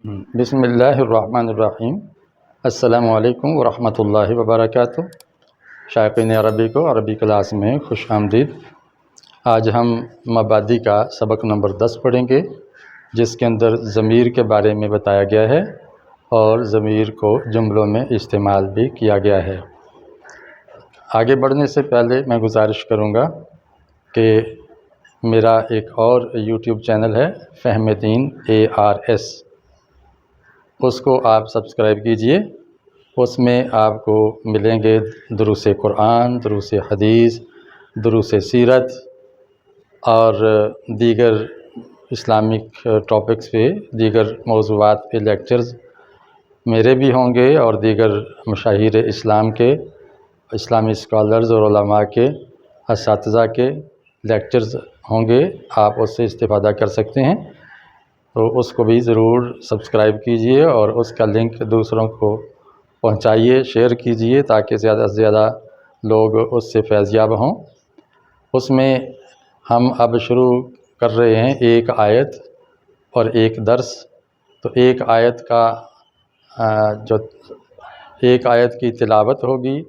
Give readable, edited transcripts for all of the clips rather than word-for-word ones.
بسم اللہ الرحمن الرحیم۔ السلام علیکم ورحمۃ اللہ وبرکاتہ۔ شائقین عربی کو عربی کلاس میں خوش آمدید۔ آج ہم مبادی کا سبق نمبر 10 پڑھیں گے، جس کے اندر ضمیر کے بارے میں بتایا گیا ہے اور ضمیر کو جملوں میں استعمال بھی کیا گیا ہے۔ آگے بڑھنے سے پہلے میں گزارش کروں گا کہ میرا ایک اور یوٹیوب چینل ہے فہم دین ARS، اس کو آپ سبسکرائب کیجئے۔ اس میں آپ کو ملیں گے دروس قرآن، دروس حدیث، دروس سیرت اور دیگر اسلامک ٹاپکس پہ، دیگر موضوعات پہ لیکچرز میرے بھی ہوں گے اور دیگر مشاہیر اسلام کے، اسلامی اسکالرز اور علماء کے، اساتذہ کے لیکچرز ہوں گے۔ آپ اس سے استفادہ کر سکتے ہیں، تو اس کو بھی ضرور سبسکرائب کیجئے اور اس کا لنک دوسروں کو پہنچائیے، شیئر کیجئے تاکہ زیادہ سے زیادہ لوگ اس سے فیض یاب ہوں۔ اس میں ہم اب شروع کر رہے ہیں ایک آیت اور ایک درس۔ تو ایک آیت کا جو ایک آیت کی تلاوت ہوگی،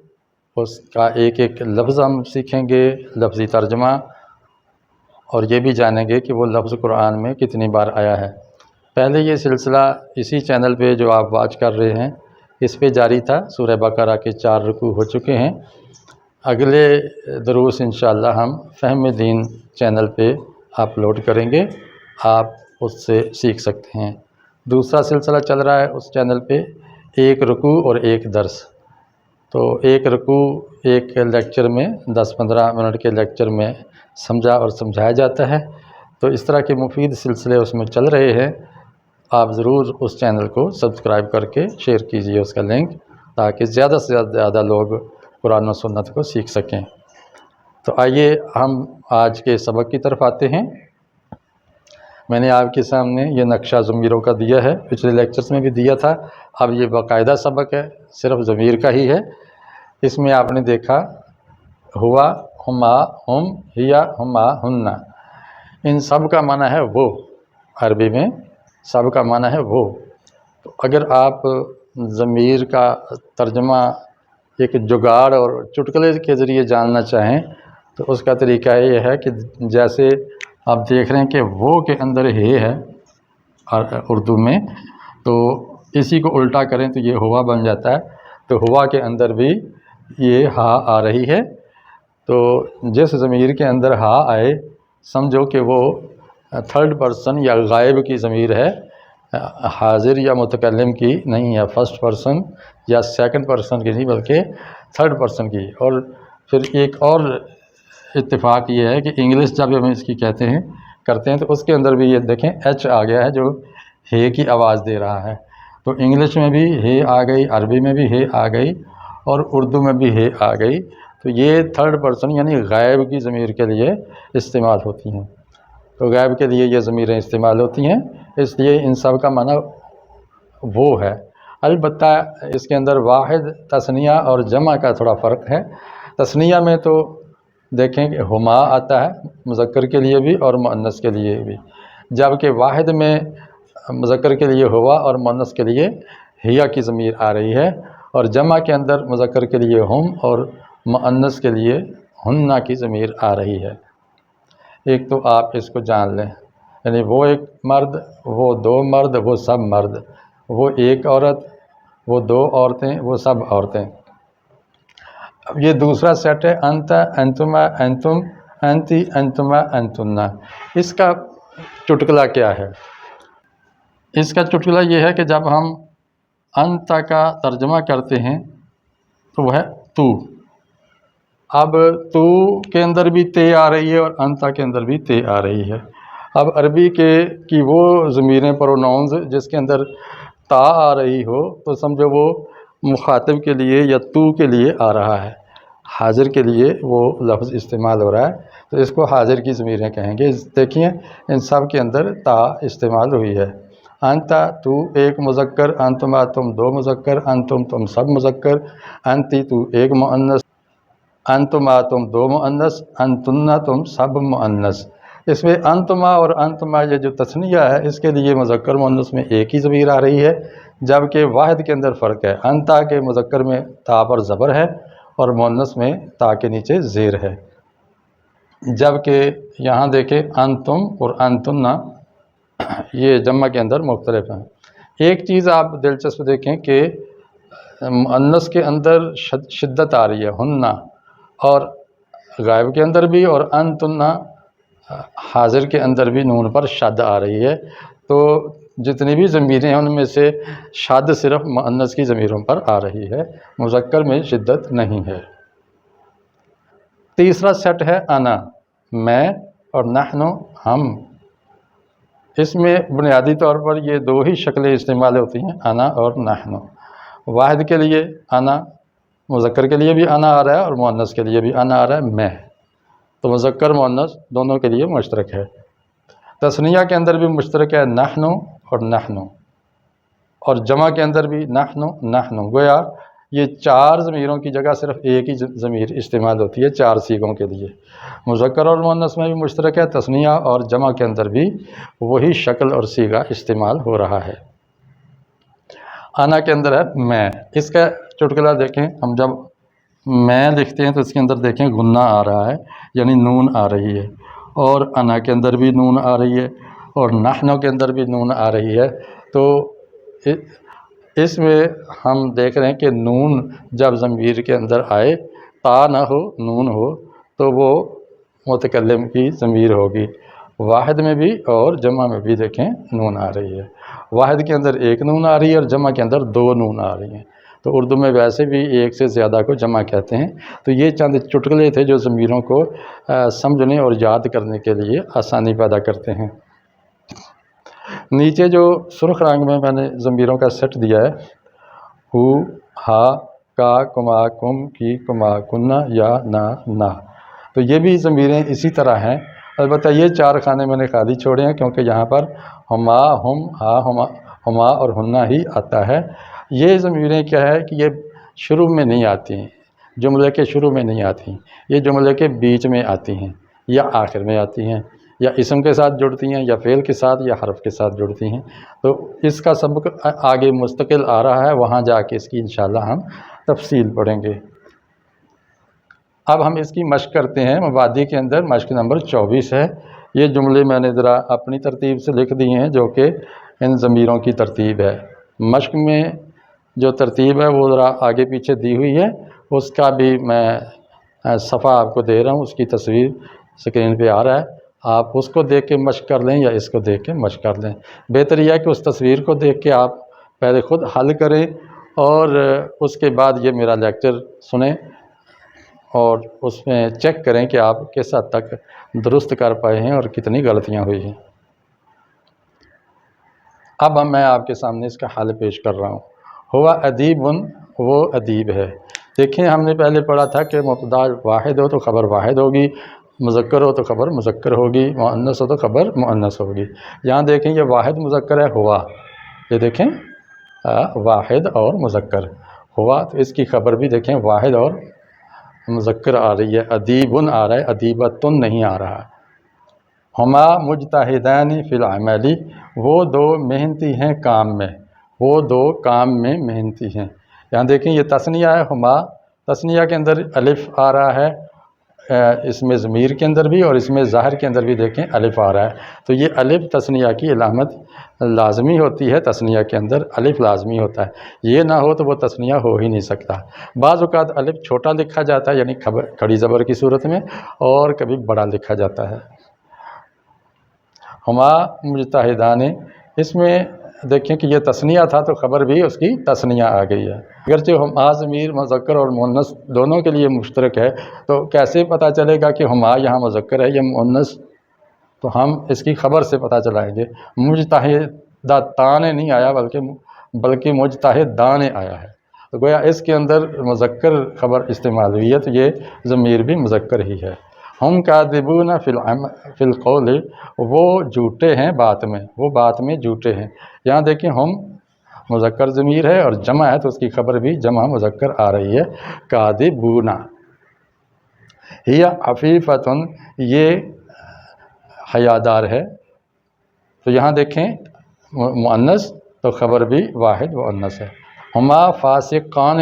اس کا ایک ایک لفظ ہم سیکھیں گے، لفظی ترجمہ، اور یہ بھی جانیں گے کہ وہ لفظ قرآن میں کتنی بار آیا ہے۔ پہلے یہ سلسلہ اسی چینل پہ جو آپ واچ کر رہے ہیں اس پہ جاری تھا۔ سورہ بقرہ کے 4 رکوع ہو چکے ہیں۔ اگلے دروس انشاءاللہ ہم فہم دین چینل پہ اپلوڈ کریں گے، آپ اس سے سیکھ سکتے ہیں۔ دوسرا سلسلہ چل رہا ہے اس چینل پہ ایک رکوع اور ایک درس۔ تو ایک رکوع ایک لیکچر میں 10-15 منٹ کے لیکچر میں سمجھا اور سمجھایا جاتا ہے۔ تو اس طرح کے مفید سلسلے اس میں چل رہے ہیں۔ آپ ضرور اس چینل کو سبسکرائب کر کے شیئر کیجئے اس کا لنک، تاکہ زیادہ سے زیادہ لوگ قرآن و سنت کو سیکھ سکیں۔ تو آئیے ہم آج کے سبق کی طرف آتے ہیں۔ میں نے آپ کے سامنے یہ نقشہ ضمیروں کا دیا ہے، پچھلے لیکچرز میں بھی دیا تھا۔ اب یہ باقاعدہ سبق ہے، صرف ضمیر کا ہی ہے۔ اس میں آپ نے دیکھا ہوا، ہما، ہم، ہیا، ہما، ہننا، ان سب کا معنی ہے وہ۔ عربی میں سب کا معنی ہے وہ۔ تو اگر آپ ضمیر کا ترجمہ ایک جگاڑ اور چٹکلے کے ذریعے جاننا چاہیں تو اس کا طریقہ یہ ہے کہ جیسے آپ دیکھ رہے ہیں کہ وہ کے اندر ہے اردو میں، تو اسی کو الٹا کریں تو یہ ہوا بن جاتا ہے۔ تو ہوا کے اندر بھی یہ ہا آ رہی ہے۔ تو جس ضمیر کے اندر ہا آئے سمجھو کہ وہ تھرڈ پرسن یا غائب کی ضمیر ہے، حاضر یا متکلم کی نہیں ہے، فرسٹ پرسن یا سیکنڈ پرسن کی نہیں بلکہ تھرڈ پرسن کی۔ اور پھر ایک اور اتفاق یہ ہے کہ انگلش جب ہم اس کی کرتے ہیں تو اس کے اندر بھی یہ دیکھیں ایچ آ گیا ہے جو ہے کی آواز دے رہا ہے۔ تو انگلش میں بھی ہے آ گئی، عربی میں بھی ہے آ گئی اور اردو میں بھی ہے آ گئی۔ تو یہ تھرڈ پرسن یعنی غائب کی ضمیر کے لیے استعمال ہوتی ہیں۔ تو غائب کے لیے یہ ضمیریں استعمال ہوتی ہیں، اس لیے ان سب کا معنی وہ ہے۔ البتہ اس کے اندر واحد، تثنیہ اور جمع کا تھوڑا فرق ہے۔ تثنیہ میں تو دیکھیں کہ ہما آتا ہے مذکر کے لیے بھی اور مؤنث کے لیے بھی، جبکہ واحد میں مذکر کے لیے ہوا اور مؤنث کے لیے ہیا کی ضمیر آ رہی ہے، اور جمع کے اندر مذکر کے لیے ہم اور مؤنث کے لیے ہننا کی ضمیر آ رہی ہے۔ ایک تو آپ اس کو جان لیں، یعنی وہ ایک مرد، وہ 2 مرد، وہ سب مرد، وہ ایک عورت، وہ 2 عورتیں، وہ سب عورتیں۔ اب یہ دوسرا سیٹ ہے انت، انتما، انتم، انتی، انتما، انتنا۔ اس کا چٹکلا کیا ہے؟ اس کا چٹکلا یہ ہے کہ جب ہم انت کا ترجمہ کرتے ہیں تو وہ ہے تو۔ اب تو کے اندر بھی تے آ رہی ہے اور انت کے اندر بھی تے آ رہی ہے۔ اب عربی کی وہ ضمیریں پروناؤنز جس کے اندر تا آ رہی ہو تو سمجھو وہ مخاطب کے لیے یا تو کے لیے آ رہا ہے، حاضر کے لیے وہ لفظ استعمال ہو رہا ہے، تو اس کو حاضر کی ضمیریں کہیں گے۔ دیکھیے ان سب کے اندر تا استعمال ہوئی ہے۔ انت تو ایک مذکر، انتما تم 2 مذکر، انتم تم سب مذکر، انتی تو ایک مؤنث، انتما تم 2 مؤنث، انتنا تم سب مؤنث۔ اس میں انتما اور انتما یہ جو تثنیہ ہے اس کے لیے مذکر مؤنث میں ایک ہی ضمیر آ رہی ہے، جبکہ واحد کے اندر فرق ہے۔ انتا کے مذکر میں تا پر زبر ہے اور مؤنث میں تا کے نیچے زیر ہے، جبکہ یہاں دیکھیں انتم اور انتنا یہ جمع کے اندر مختلف ہیں۔ ایک چیز آپ دلچسپ دیکھیں کہ مؤنث کے اندر شدت آ رہی ہے ہننا، اور غائب کے اندر بھی، اور انتنا حاضر کے اندر بھی نون پر شد آ رہی ہے۔ تو جتنی بھی ضمیریں ہیں ان میں سے شد صرف مؤنث کی ضمیروں پر آ رہی ہے، مذکر میں شدت نہیں ہے۔ تیسرا سیٹ ہے انا، میں، اور نحن ہم۔ اس میں بنیادی طور پر یہ دو ہی شکلیں استعمال ہوتی ہیں، انا اور نحن۔ واحد کے لیے انا، مذکر کے لیے بھی انا آ رہا ہے اور مؤنث کے لیے بھی انا آ رہا ہے، میں۔ تو مذکر مؤنث دونوں کے لیے مشترک ہے۔ تثنیہ کے اندر بھی مشترک ہے نحن اور نحن، اور جمع کے اندر بھی نحن نحن۔ گویا یہ چار ضمیروں کی جگہ صرف ایک ہی ضمیر استعمال ہوتی ہے چار صیغوں کے لیے۔ مذکر اور مؤنث میں بھی مشترک ہے، تثنیہ اور جمع کے اندر بھی وہی شکل اور صیغہ استعمال ہو رہا ہے۔ انا کے اندر ہے میں، اس کا چٹکلا دیکھیں، ہم جب میں لکھتے ہیں تو اس کے اندر دیکھیں غنہ آ رہا ہے، یعنی نون آ رہی ہے، اور انا کے اندر بھی نون آ رہی ہے، اور نحن کے اندر بھی نون آ رہی ہے۔ تو اس میں ہم دیکھ رہے ہیں کہ نون جب ضمیر کے اندر آئے، تا نہ ہو نون ہو، تو وہ متکلم کی ضمیر ہوگی۔ واحد میں بھی اور جمع میں بھی دیکھیں نون آ رہی ہے، واحد کے اندر ایک نون آ رہی ہے اور جمع کے اندر دو نون آ رہی ہیں۔ تو اردو میں ویسے بھی ایک سے زیادہ کو جمع کہتے ہیں۔ تو یہ چند چٹکلے تھے جو ضمیروں کو سمجھنے اور یاد کرنے کے لیے آسانی پیدا کرتے ہیں۔ نیچے جو سرخ رنگ میں نے ضمیروں کا سیٹ دیا ہے، ہو، ہا، کا، کما، کم، کی، کما، کنہ، یا، نا، تو یہ بھی ضمیریں اسی طرح ہیں۔ البتہ یہ چار خانے میں نے خالی چھوڑے ہیں کیونکہ یہاں پر ہما، ہم، ہا، ہما اور ہنہ ہی آتا ہے۔ یہ ضمیریں کیا ہے کہ یہ شروع میں نہیں آتی ہیں، جملے کے شروع میں نہیں آتی ہیں، یہ جملے کے بیچ میں آتی ہیں یا آخر میں آتی ہیں، یا اسم کے ساتھ جڑتی ہیں، یا فعل کے ساتھ، یا حرف کے ساتھ جڑتی ہیں۔ تو اس کا سبق آگے مستقل آ رہا ہے، وہاں جا کے اس کی انشاءاللہ ہم تفصیل پڑھیں گے۔ اب ہم اس کی مشق کرتے ہیں۔ مبادی کے اندر مشق نمبر 24 ہے۔ یہ جملے میں نے ذرا اپنی ترتیب سے لکھ دی ہیں جو کہ ان ضمیروں کی ترتیب ہے۔ مشق میں جو ترتیب ہے وہ ذرا آگے پیچھے دی ہوئی ہے، اس کا بھی میں صفحہ آپ کو دے رہا ہوں، اس کی تصویر اسکرین پہ آ رہا ہے، آپ اس کو دیکھ کے مشق کر لیں یا اس کو دیکھ کے مشق کر لیں۔ بہتر یہ ہے کہ اس تصویر کو دیکھ کے آپ پہلے خود حل کریں اور اس کے بعد یہ میرا لیکچر سنیں اور اس میں چیک کریں کہ آپ کس حد تک درست کر پائے ہیں اور کتنی غلطیاں ہوئی ہیں۔ اب میں آپ کے سامنے اس کا حل پیش کر رہا ہوں۔ ہوا ادیب، وہ ادیب ہے۔ دیکھیں ہم نے پہلے پڑھا تھا کہ مبتدا واحد ہو تو خبر واحد ہوگی، مذکر ہو تو خبر مذکر ہوگی، مؤنث ہو تو خبر مؤنث ہوگی۔ یہاں دیکھیں یہ واحد مذکر ہے ہوا، یہ دیکھیں واحد اور مذکر ہوا، تو اس کی خبر بھی دیکھیں واحد اور مذکر آ رہی ہے، ادیبن آ رہا ہے، ادیبتن نہیں آ رہا۔ ہما مجتہدان فی العمل، وہ دو محنتی ہیں کام میں، وہ دو کام میں محنتی ہیں۔ یہاں دیکھیں یہ تثنیہ ہے ہما، تثنیہ کے اندر الف آ رہا ہے، اس میں ضمیر کے اندر بھی اور اس میں ظاہر کے اندر بھی دیکھیں الف آ رہا ہے، تو یہ الف تثنیہ کی علامت لازمی ہوتی ہے، تثنیہ کے اندر الف لازمی ہوتا ہے، یہ نہ ہو تو وہ تثنیہ ہو ہی نہیں سکتا۔ بعض اوقات الف چھوٹا لکھا جاتا ہے یعنی کھڑی زبر کی صورت میں، اور کبھی بڑا لکھا جاتا ہے۔ ہما مجتہدان، اس میں دیکھیں کہ یہ تثنیہ تھا تو خبر بھی اس کی تثنیہ آ گئی ہے، اگرچہ ہما ضمیر مذکر اور مؤنث دونوں کے لیے مشترک ہے، تو کیسے پتہ چلے گا کہ ہما یہاں مذکر ہے یا مؤنث؟ تو ہم اس کی خبر سے پتہ چلائیں گے۔ مجتہدان نہیں آیا بلکہ مجتہدان آیا ہے، تو گویا اس کے اندر مذکر خبر استعمال ہوئی ہے، تو یہ ضمیر بھی مذکر ہی ہے۔ ہم کاذبون فی القول، وہ جھوٹے ہیں بات میں، وہ بات میں جھوٹے ہیں۔ یہاں دیکھیں ہم مذکر ضمیر ہے اور جمع ہے تو اس کی خبر بھی جمع مذکر آ رہی ہے، کاذبون۔ ہی عفیفتن، یہ حیادار ہے۔ تو یہاں دیکھیں مؤنث تو خبر بھی واحد مؤنث ہے۔ ہما فاسقان،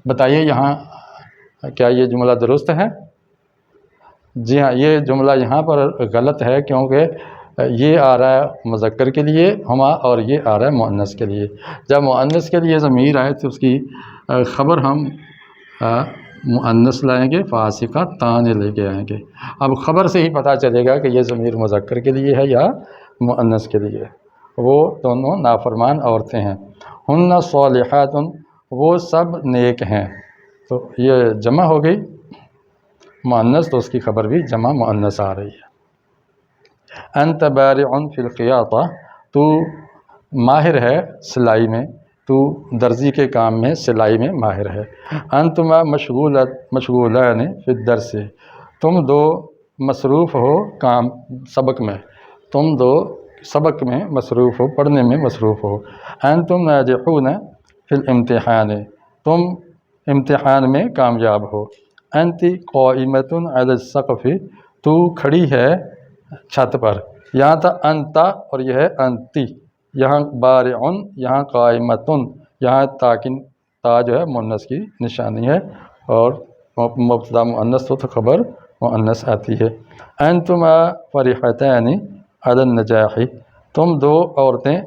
بتائیے یہاں کیا یہ جملہ درست ہے؟ جی ہاں، یہ جملہ یہاں پر غلط ہے، کیونکہ یہ آ رہا ہے مذکر کے لیے ہما، اور یہ آ رہا ہے مؤنث کے لیے۔ جب مؤنث کے لیے ضمیر آئے تو اس کی خبر ہم مؤنث لائیں گے، فاسقہ تانے لے کے آئیں گے۔ اب خبر سے ہی پتہ چلے گا کہ یہ ضمیر مذکر کے لیے ہے یا مؤنث کے لیے۔ وہ دونوں نافرمان عورتیں ہیں۔ ہن صالحات، وہ سب نیک ہیں۔ تو یہ جمع ہو گئی مؤنث، تو اس کی خبر بھی جمع مؤنث آ رہی ہے۔ انت بارع فی الخیاطہ، تو ماہر ہے سلائی میں، تو درزی کے کام میں، سلائی میں ماہر ہے۔ انتما مشغولان فی الدرس، تم دو مصروف ہو کام سبق میں، تم دو سبق میں مصروف ہو، پڑھنے میں مصروف ہو۔ انتم ناجحون فی الامتحان، تم امتحان میں کامیاب ہو۔ انت قائمۃ علی السقف، تو کھڑی ہے چھت پر۔ یہاں تھا انتا اور یہ ہے انتی، یہاں بارعن، یہاں قائمتن، یہاں تا جو ہے مؤنث کی نشانی ہے، اور مبتدا مؤنث تو خبر مؤنث آتی ہے۔ انتما فرحتان علی النجاح، تم دو عورتیں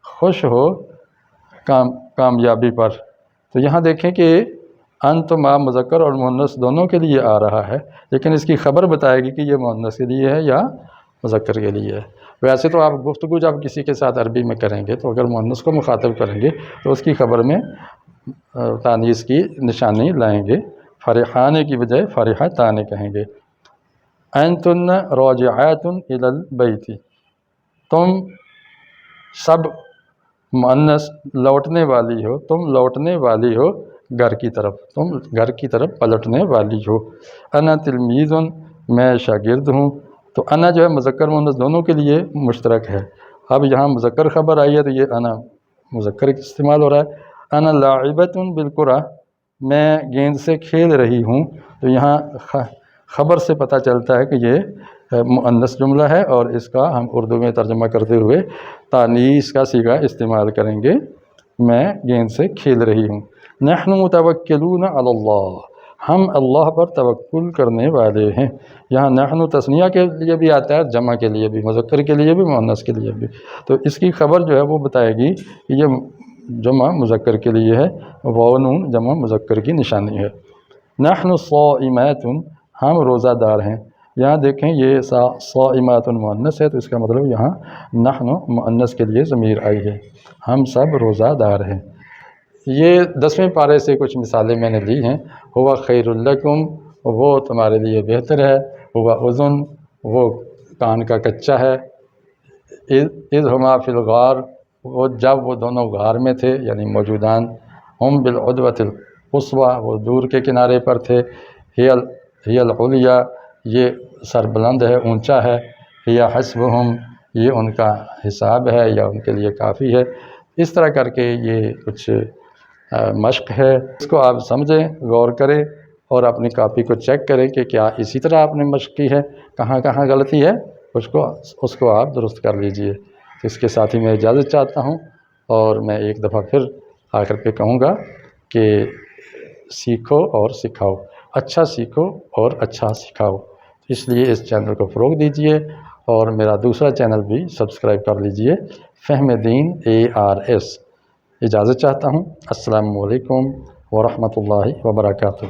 خوش ہو کامیابی پر۔ تو یہاں دیکھیں کہ انتما مذکر اور مؤنث دونوں کے لیے آ رہا ہے، لیکن اس کی خبر بتائے گی کہ یہ مؤنث کے لیے ہے یا مذکر کے لیے ہے۔ ویسے تو آپ گفتگو جب کسی کے ساتھ عربی میں کریں گے تو اگر مؤنث کو مخاطب کریں گے تو اس کی خبر میں تانیث کی نشانی لائیں گے، فرحانے کی بجائے فرحتان کہیں گے۔ انتن راجعات الی البیت، تم سب مؤنث لوٹنے والی ہو، تم لوٹنے والی ہو گھر کی طرف، تم گھر کی طرف پلٹنے والی ہو۔ انا تلمیذ، میں شاگرد ہوں۔ تو انا جو ہے مذکر مؤنث دونوں کے لیے مشترک ہے۔ اب یہاں مذکر خبر آئی ہے تو یہ انا مذکر استعمال ہو رہا ہے۔ انا لاعبۃ بالکرہ، میں گیند سے کھیل رہی ہوں۔ تو یہاں خبر سے پتہ چلتا ہے کہ یہ مؤنث جملہ ہے، اور اس کا ہم اردو میں ترجمہ کرتے ہوئے تانیث کا صیغہ استعمال کریں گے، میں گیند سے کھیل رہی ہوں۔ نحن متوکلون علی اللہ، ہم اللہ پر توکل کرنے والے ہیں۔ یہاں نحن تثنیہ کے لیے بھی آتا ہے، جمع کے لیے بھی، مذکر کے لیے بھی، مؤنث کے لیے بھی۔ تو اس کی خبر جو ہے وہ بتائے گی کہ یہ جمع مذکر کے لیے ہے، واو نون جمع مذکر کی نشانی ہے۔ نحن صائمات، ہم روزہ دار ہیں۔ یہاں دیکھیں یہ صائمات مؤنث ہے، تو اس کا مطلب یہاں نحن مؤنث کے لیے ضمیر آئی ہے، ہم سب روزہ دار ہیں۔ یہ 10ویں پارے سے کچھ مثالیں میں نے لی ہیں۔ ہوا خیر لکم، وہ تمہارے لیے بہتر ہے۔ ہوا اذن، وہ کان کا کچا ہے۔ اذ ہما فی الغار، وہ جب وہ دونوں غار میں تھے یعنی موجودان۔ ہم بالعدوۃ القصویٰ، وہ دور کے کنارے پر تھے۔ ہی العلیٰ، یہ سربلند ہے، اونچا ہے۔ ہی حسبہم، یہ ان کا حساب ہے یا ان کے لیے کافی ہے۔ اس طرح کر کے یہ کچھ مشق ہے، اس کو آپ سمجھیں، غور کریں اور اپنی کاپی کو چیک کریں کہ کیا اسی طرح آپ نے مشق کی ہے، کہاں کہاں غلطی ہے اس کو آپ درست کر لیجئے۔ اس کے ساتھ ہی میں اجازت چاہتا ہوں، اور میں ایک دفعہ پھر آخر پہ کہوں گا کہ سیکھو اور سکھاؤ، اچھا سیکھو اور اچھا سکھاؤ۔ اس لیے اس چینل کو فروغ دیجئے، اور میرا دوسرا چینل بھی سبسکرائب کر لیجئے، فہم دین ARS۔ اجازت چاہتا ہوں۔ السلام علیکم ورحمۃ اللہ وبرکاتہ۔